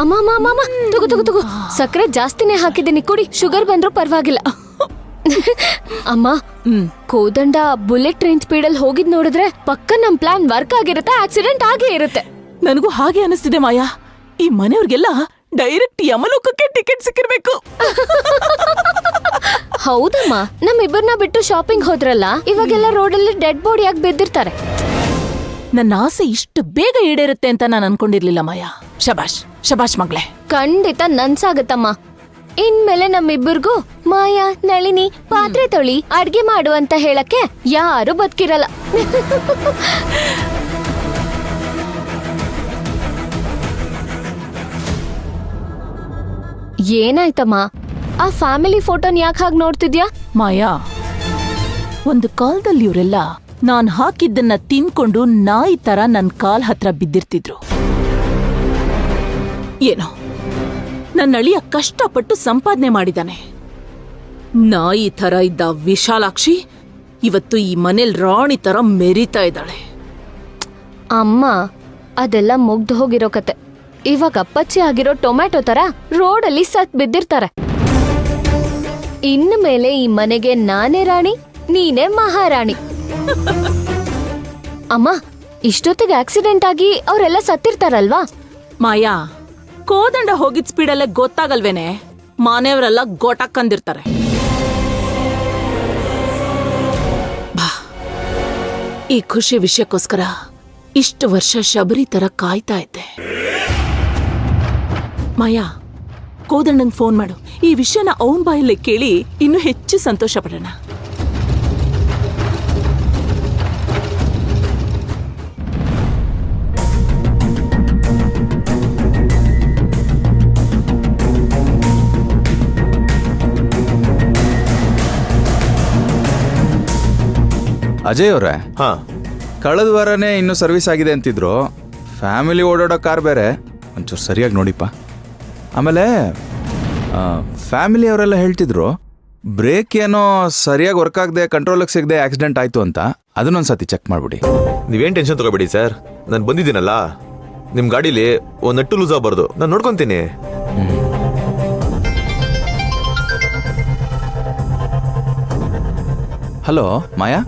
ಅಮ್ಮ ತಗೋ ಸಕ್ಕರೆ ಜಾಸ್ತಿನೇ ಹಾಕಿದ್ದೀನಿ, ಕುಡಿ. ಶುಗರ್ ಬಂದ್ರೂ ಪರವಾಗಿಲ್ಲ. ಅಮ್ಮ, ಕೋದಂಡ ಬುಲೆಟ್ ಟ್ರೈನ್ ಸ್ಪೀಡ್ ಅಲ್ಲಿ ಹೋಗಿದ್ ನೋಡಿದ್ರೆ ಪಕ್ಕ ನಮ್ ಪ್ಲಾನ್ ವರ್ಕ್ ಆಗಿರುತ್ತೆ, ಆಕ್ಸಿಡೆಂಟ್ ಆಗೇ ಇರುತ್ತೆ. ನನಗೂ ಹಾಗೆ ಅನಿಸ್ತಿದೆ ಮಾಯಾ. ಈ ಮನೆಯವ್ರಿಗೆಲ್ಲ ಡೈರೆಕ್ಟ್ ಯಮಲೋಕಕ್ಕೆ ಟಿಕೆಟ್ ಸಿಕ್ಕಿರ್ಬೇಕು. ಹೌದಮ್ಮ, ನಮ್ಮಿಬ್ಬರನ್ನ ಬಿಟ್ಟು ಶಾಪಿಂಗ್ ಹೋದ್ರಲ್ಲ, ಇವಾಗೆಲ್ಲ ರೋಡಲ್ಲಿ ಡೆಡ್ ಬಾಡಿ ಆಗಿ ಬಿದ್ದಿರ್ತಾರೆ. ನನ್ನ ಆಸೆ ಇಷ್ಟು ಬೇಗ ಈಡೇರುತ್ತೆ ಅಂತ ನಾನು ಅನ್ಕೊಂಡಿರ್ಲಿಲ್ಲ ಮಾಯಾ. ಶಬಾಷ್ ಮಗಳೇ. ಖಂಡಿತ ನನ್ಸಾಗತ್ತಮ್ಮ. ಇನ್ಮೇಲೆ ನಮ್ಮಿಬ್ಬರಿಗೂ ಮಾಯಾ, ನಳಿನಿ ಪಾತ್ರೆ ತೊಳಿ, ಅಡ್ಗೆ ಮಾಡು ಅಂತ ಹೇಳಕ್ಕೆ ಯಾರು ಬದುಕಿರಲ್ಲ. ಏನಾಯ್ತಮ್ಮ? ಆ ಫ್ಯಾಮಿಲಿ ಫೋಟೋನ್ ಯಾಕೆ ಹಾಗೆ ನೋಡ್ತಿದ್ಯಾ? ಮಾಯಾ, ಒಂದು ಕಾಲದಲ್ಲಿ ಇವರೆಲ್ಲ ನಾನ್ ಹಾಕಿದ್ದನ್ನ ತಿನ್ಕೊಂಡು ನಾಯಿ ತರ ನನ್ ಕಾಲ್ ಹತ್ರ ಬಿದ್ದಿರ್ತಿದ್ರು. ಏನೋ ನನ್ನ ಅಳಿಯ ಕಷ್ಟಪಟ್ಟು ಸಂಪಾದನೆ ಮಾಡಿದಾನೆ. ನಾಯಿ ತರ ಇದ್ದ ವಿಶಾಲಾಕ್ಷಿ ಇವತ್ತು ಈ ಮನೇಲಿ ರಾಣಿ ತರ ಮೆರಿತಾ ಇದ್ದಾಳೆ. ಅಮ್ಮ, ಅದೆಲ್ಲ ಮುಗ್ದು ಹೋಗಿರೋ ಕತೆ. ಇವಾಗ ಅಪ್ಪಚ್ಚಿ ಆಗಿರೋ ಟೊಮ್ಯಾಟೊ ತರ ರೋಡಲ್ಲಿ ಸತ್ ಬಿದ್ದಿರ್ತಾರೆ. ಇನ್ನು ಮೇಲೆ ಈ ಮನೆಗೆ ನಾನೇ ರಾಣಿ, ನೀನೇ ಮಹಾರಾಣಿ. ಅಮ್ಮ, ಇಷ್ಟೊತ್ತಿಗೆ ಆಕ್ಸಿಡೆಂಟ್ ಆಗಿ ಅವರೆಲ್ಲ ಸತ್ತಿರ್ತಾರಲ್ವಾ? ಮಾಯಾ, ಕೋದಂಡ ಹೋಗಿದ್ ಸ್ಪೀಡಲ್ಲೇ ಗೊತ್ತಾಗಲ್ವೇನೆ, ಮನೆಯವರೆಲ್ಲ ಗೋಟಾಕಂದಿರ್ತಾರೆ. ಬಾ, ಈ ಖುಷಿ ವಿಷಯಕ್ಕೋಸ್ಕರ ಇಷ್ಟು ವರ್ಷ ಶಬರಿ ತರ ಕಾಯ್ತಾ ಇದ್ದೆ. ಮಾಯಾ, ಕೋದಂಡಂಗ್ ಫೋನ್ ಮಾಡು. ಈ ವಿಷಯನ ಅವನ್ ಬಾಯಲ್ಲೇ ಕೇಳಿ ಇನ್ನೂ ಹೆಚ್ಚು ಸಂತೋಷ ಪಡೋಣ. ಅಜಯ್ ಅವ್ರೆ, ಕಳೆದ ವಾರನೇ ಇನ್ನೂ ಸರ್ವಿಸ್ ಆಗಿದೆ ಅಂತಿದ್ರು. ಫ್ಯಾಮಿಲಿ ಓಡಾಡೋ ಕಾರ್ ಬೇರೆ, ಒಂಚೂರು ಸರಿಯಾಗಿ ನೋಡಿಪ್ಪ. ಆಮೇಲೆ ಫ್ಯಾಮಿಲಿ ಅವರೆಲ್ಲ ಹೇಳ್ತಿದ್ರು ಬ್ರೇಕ್ ಏನೋ ಸರಿಯಾಗಿ ವರ್ಕ್ ಆಗದೆ ಕಂಟ್ರೋಲಿಗೆ ಸಿಗದೆ ಆಕ್ಸಿಡೆಂಟ್ ಆಯ್ತು ಅಂತ. ಅದನ್ನೊಂದ್ಸತಿ ಚೆಕ್ ಮಾಡ್ಬಿಡಿ. ನೀವೇನು ಟೆನ್ಷನ್ ತಗೋಬೇಡಿ ಸರ್, ನಾನು ಬಂದಿದ್ದೀನಲ್ಲ, ನಿಮ್ಮ ಗಾಡೀಲಿ ಒಂದು ನಟ್ಟು ಲೂಸ್ ಆಗಬಾರ್ದು, ನಾನು ನೋಡ್ಕೊತೀನಿ. ಹಲೋ ಮಾಯಾ.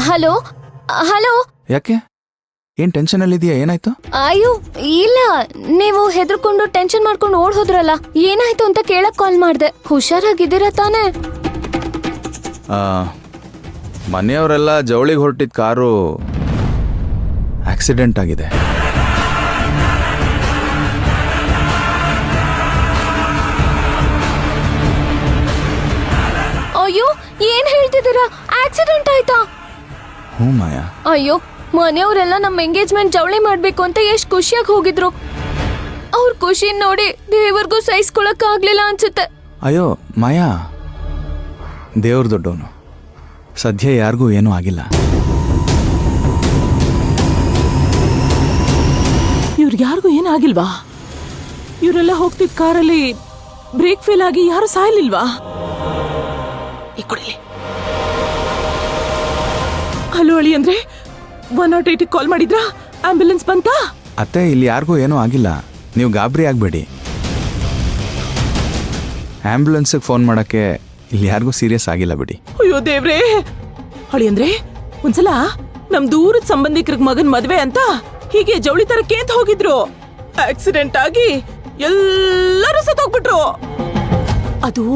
Hello hello. ಯಾಕೆ, ಏನ್ ಟೆನ್ಷನ್ ಅಲ್ಲಿ ಇದೆಯಾ? ಏನಾಯ್ತು? ಅಯ್ಯೋ ಇಲ್ಲ, ನೀವು ಹೆದರ್ಕೊಂಡು ಟೆನ್ಷನ್ ಮಾಡ್ಕೊಂಡು ಓಡ್ ಹೋದ್ರಲ್ಲ, ಏನಾಯ್ತು ಅಂತ ಕೇಳಕ್ ಕಾಲ್ ಮಾಡ್ದೆ. ಹುಷಾರಾಗಿದ್ದೀರಾ ತಾನೇ? ಮನೆಯವರೆಲ್ಲ ಜವಳಿಗೆ ಹೊರಟಿದ್ದ ಕಾರು ಆಕ್ಸಿಡೆಂಟ್ ಆಗಿದೆ. ಅಯ್ಯೋ, ಏನ್ ಹೇಳ್ತಿದ್ದೀರಾ? ಆಕ್ಸಿಡೆಂಟ್ ಆಯ್ತಾ? ಹ್ಞೂ ಮಾಯಾ. ಅಯ್ಯೋ, ಮನೆಯವರೆಲ್ಲ ನಮ್ಮ ಎಂಗೇಜ್ಮೆಂಟ್ ಜವಳಿ ಮಾಡ್ಬೇಕು ಅಂತ ಎಷ್ಟ್ ಖುಷಿಯಾಗಿ ಹೋಗಿದ್ರು. ಅವ್ರ ಖುಷಿ ನೋಡಿ ದೇವರ್ಗೂ ಸಹಿಸ್ಕೊಳಕ್ ಆಗ್ಲಿಲ್ಲ ಅನ್ಸುತ್ತೆ. ಅಯ್ಯೋ ಮಾಯಾ, ದೇವ್ರ ದೊಡ್ಡವನು, ಸದ್ಯ ಯಾರಿಗೂ ಏನೂ ಆಗಿಲ್ಲ. ಇವ್ರಿಗ್ಯಾರಿಗೂ ಏನೂ ಆಗಿಲ್ವಾ? ಇವರೆಲ್ಲ ಹೋಗ್ತಿದ್ ಕಾರಲ್ಲಿ ಬ್ರೇಕ್ ಫೇಲ್ ಆಗಿ ಯಾರು ಸಾಯ್ಲಿಲ್ವಾ? ಹಲೋ ಅಳಿ ಅಂದ್ರೆ 108 ಕಾಲ್ ಮಾಡಿದ್ರಾ? ಆಂಬ್ಯುಲೆನ್ಸ್ ಬಂತಾ? ಅತ್ತೆ, ಇಲ್ಲಿ ಯಾರಿಗೂ ಏನೂ ಆಗಿಲ್ಲ, ನೀವು ಗಾಬರಿ ಆಗಬೇಡಿ. ಆಂಬ್ಯುಲೆನ್ಸ್ಗೆ ಫೋನ್ ಮಾಡೋಕ್ಕೆ ಇಲ್ಲಿ ಯಾರಿಗೂ ಸೀರಿಯಸ್ ಆಗಿಲ್ಲ ಬಿಡಿ. ಅಯ್ಯೋ ದೇವ್ರೇ. ಅಳಿ ಅಂದ್ರೆ ಒಂದ್ಸಲ ನಮ್ ದೂರದ ಸಂಬಂಧಿಕರಿಗೆ ಮಗನ್ ಮದ್ವೆ ಅಂತ ಹೀಗೆ ಜವಳಿ ತರಕ್ಕೆ ಅಂತ ಹೋಗಿದ್ರು. ಆಕ್ಸಿಡೆಂಟ್ ಆಗಿ ಎಲ್ಲರೂ ಸತ್ತೋಗ್ಬಿಟ್ರು. ಅದು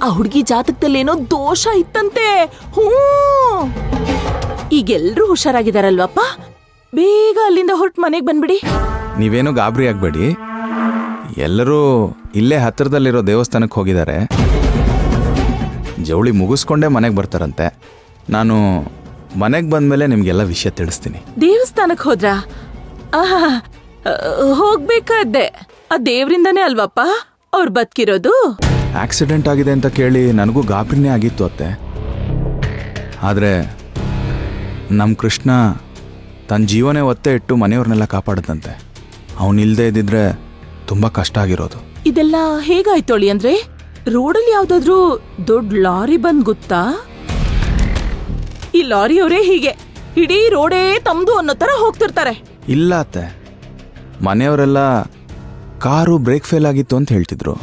ಆ ಹುಡುಗಿ ಜಾತಕದಲ್ಲೇನೋ ದೋಷ ಇತ್ತಂತೆ. ಈಗೆಲ್ರೂ ಹುಷಾರಾಗಿದಾರಲ್ವಪ್ಪ? ಬೇಗ ಅಲ್ಲಿಂದ ಹೊರಟು ಮನೆಗೆ ಬಂದ್ಬಿಡಿ. ನೀವೇನು ಗಾಬರಿ ಆಗಬೇಡಿ, ಎಲ್ಲರೂ ಇಲ್ಲೇ ಹತ್ತಿರದಲ್ಲಿರೋ ದೇವಸ್ಥಾನಕ್ಕೆ ಹೋಗಿದ್ದಾರೆ. ಜವಳಿ ಮುಗಿಸ್ಕೊಂಡೇ ಮನೆಗೆ ಬರ್ತಾರಂತೆ. ನಾನು ಮನೆಗೆ ಬಂದ್ಮೇಲೆ ನಿಮ್ಗೆಲ್ಲ ವಿಷಯ ತಿಳಿಸ್ತೀನಿ. ದೇವಸ್ಥಾನಕ್ಕೆ ಹೋದ್ರಾ? ಹೋಗ್ಬೇಕಾದ್ದೆ. ಆ ದೇವ್ರಿಂದಾನೇ ಅಲ್ವಪ್ಪ ಅವ್ರು ಬದುಕಿರೋದು. ಆಕ್ಸಿಡೆಂಟ್ ಆಗಿದೆ ಅಂತ ಕೇಳಿ ನನಗೂ ಗಾಬರಿನೇ ಆಗಿತ್ತು ಅತ್ತೆ. ಆದರೆ ನಮ್ಮ ಕೃಷ್ಣ ತನ್ನ ಜೀವನೇ ಒತ್ತೆ ಇಟ್ಟು ಮನೆಯವ್ರನ್ನೆಲ್ಲ ಕಾಪಾಡದಂತೆ. ಅವನಿಲ್ದೇ ಇದ್ದಿದ್ರೆ ತುಂಬ ಕಷ್ಟ ಆಗಿರೋದು. ಇದೆಲ್ಲ ಹೇಗಾಯ್ತು ಅಳಿ ಅಂದ್ರೆ? ರೋಡಲ್ಲಿ ಯಾವ್ದಾದ್ರು ದೊಡ್ಡ ಲಾರಿ ಬಂದ್ ಗೊತ್ತಾ? ಈ ಲಾರಿಯವರೇ ಹೀಗೆ ಇಡೀ ರೋಡೇ ತಮ್ದು ಅನ್ನೋ ತರ ಹೋಗ್ತಿರ್ತಾರೆ. ಇಲ್ಲ ಅತ್ತೆ, ಮನೆಯವರೆಲ್ಲ ಕಾರು ಬ್ರೇಕ್ ಫೇಲ್ ಆಗಿತ್ತು ಅಂತ ಹೇಳ್ತಿದ್ರು.